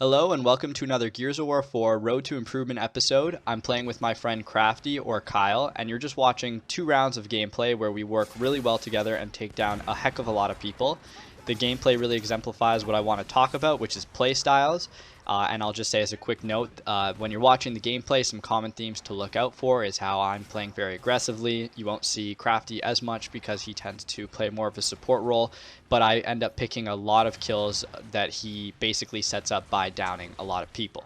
Hello and welcome to another Gears of War 4 Road to Improvement episode. I'm playing with my friend Crafty or Kyle, and you're just watching 2 rounds of gameplay where we work really well together and take down a heck of a lot of people. The gameplay really exemplifies what I want to talk about, which is play styles. And I'll just say as a quick note, when you're watching the gameplay, some common themes to look out for is how I'm playing very aggressively. You won't see Crafty as much because he tends to play more of a support role, but I end up picking a lot of kills that he basically sets up by downing a lot of people.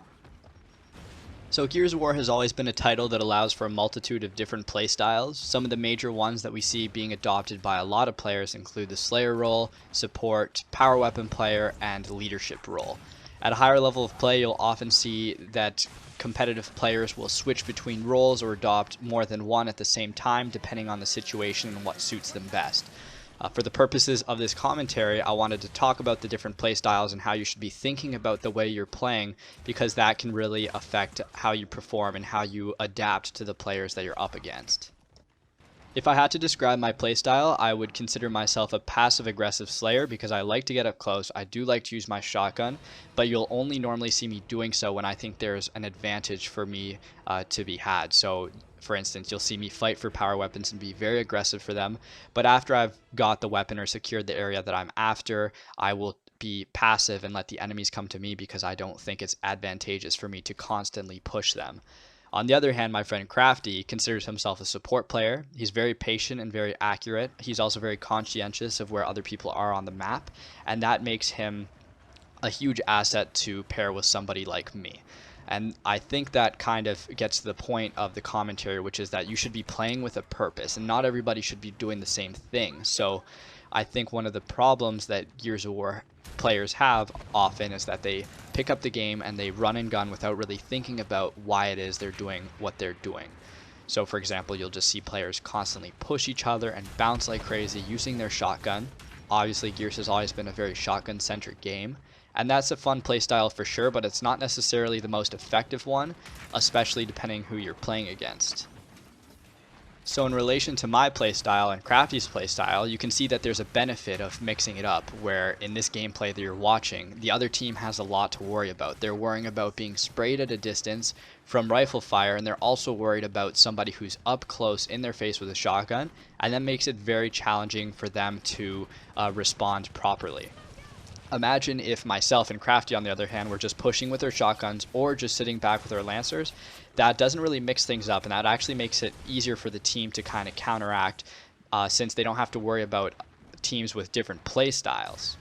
So Gears of War has always been a title that allows for a multitude of different playstyles. Some of the major ones that we see being adopted by a lot of players include the Slayer role, support, power weapon player, and leadership role. At a higher level of play, you'll often see that competitive players will switch between roles or adopt more than one at the same time, depending on the situation and what suits them best. For the purposes of this commentary, I wanted to talk about the different playstyles and how you should be thinking about the way you're playing, because that can really affect how you perform and how you adapt to the players that you're up against. If I had to describe my playstyle, I would consider myself a passive-aggressive Slayer because I like to get up close. I do like to use my shotgun, but you'll only normally see me doing so when I think there's an advantage for me to be had. So, for instance, you'll see me fight for power weapons and be very aggressive for them, but after I've got the weapon or secured the area that I'm after, I will be passive and let the enemies come to me because I don't think it's advantageous for me to constantly push them. On the other hand, my friend Crafty considers himself a support player. He's very patient and very accurate. He's also very conscientious of where other people are on the map, and that makes him a huge asset to pair with somebody like me. And I think that kind of gets to the point of the commentary, which is that you should be playing with a purpose, and not everybody should be doing the same thing. So I think one of the problems that Gears of War players have often is that they pick up the game and they run and gun without really thinking about why it is they're doing what they're doing. So for example, you'll just see players constantly push each other and bounce like crazy using their shotgun. Obviously, Gears has always been a very shotgun-centric game, and that's a fun playstyle for sure, but it's not necessarily the most effective one, especially depending who you're playing against. So in relation to my playstyle and Crafty's playstyle, you can see that there's a benefit of mixing it up, where in this gameplay that you're watching, the other team has a lot to worry about. They're worrying about being sprayed at a distance from rifle fire, and they're also worried about somebody who's up close in their face with a shotgun, and that makes it very challenging for them to respond properly. Imagine if myself and Crafty, on the other hand, were just pushing with our shotguns or just sitting back with our lancers. That doesn't really mix things up, and that actually makes it easier for the team to kind of counteract since they don't have to worry about teams with different play styles.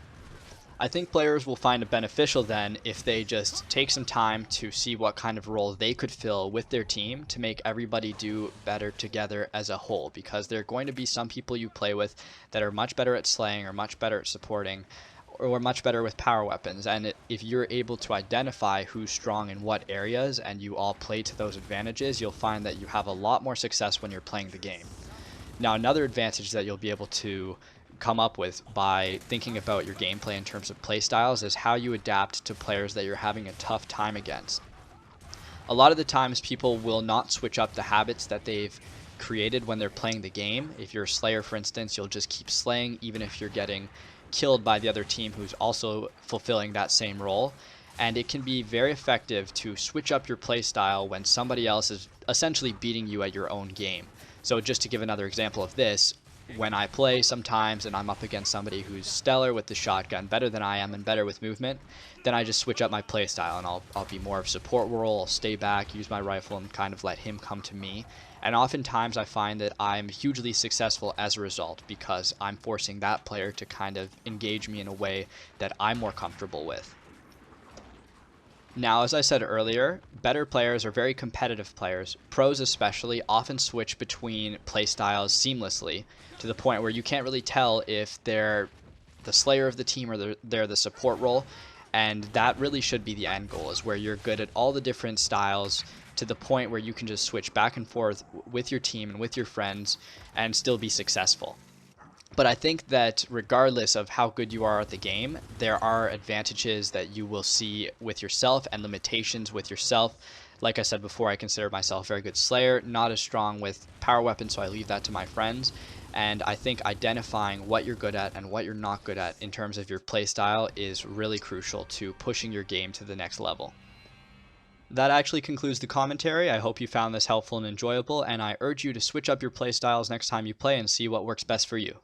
I think players will find it beneficial then if they just take some time to see what kind of role they could fill with their team to make everybody do better together as a whole, because there are going to be some people you play with that are much better at slaying or much better at supporting, or much better with power weapons, and if you're able to identify who's strong in what areas and you all play to those advantages, you'll find that you have a lot more success when you're playing the game. Now, another advantage that you'll be able to come up with by thinking about your gameplay in terms of play styles is how you adapt to players that you're having a tough time against. A lot of the times people will not switch up the habits that they've created when they're playing the game. If you're a Slayer, for instance, you'll just keep slaying even if you're getting killed by the other team who's also fulfilling that same role, and it can be very effective to switch up your playstyle when somebody else is essentially beating you at your own game. So just to give another example of this, when I play sometimes and I'm up against somebody who's stellar with the shotgun, better than I am and better with movement, then I just switch up my playstyle and I'll be more of a support role, I'll stay back, use my rifle, and kind of let him come to me. And oftentimes I find that I'm hugely successful as a result because I'm forcing that player to kind of engage me in a way that I'm more comfortable with. Now, as I said earlier, better players or very competitive players, pros especially, often switch between playstyles seamlessly to the point where you can't really tell if they're the Slayer of the team or they're the support role, and that really should be the end goal, is where you're good at all the different styles to the point where you can just switch back and forth with your team and with your friends and still be successful. But I think that regardless of how good you are at the game, there are advantages that you will see with yourself and limitations with yourself Like I said before, I consider myself a very good slayer, not as strong with power weapons, so I leave that to my friends. And I think identifying what you're good at and what you're not good at in terms of your playstyle is really crucial to pushing your game to the next level. That actually concludes the commentary. I hope you found this helpful and enjoyable, and I urge you to switch up your playstyles next time you play and see what works best for you.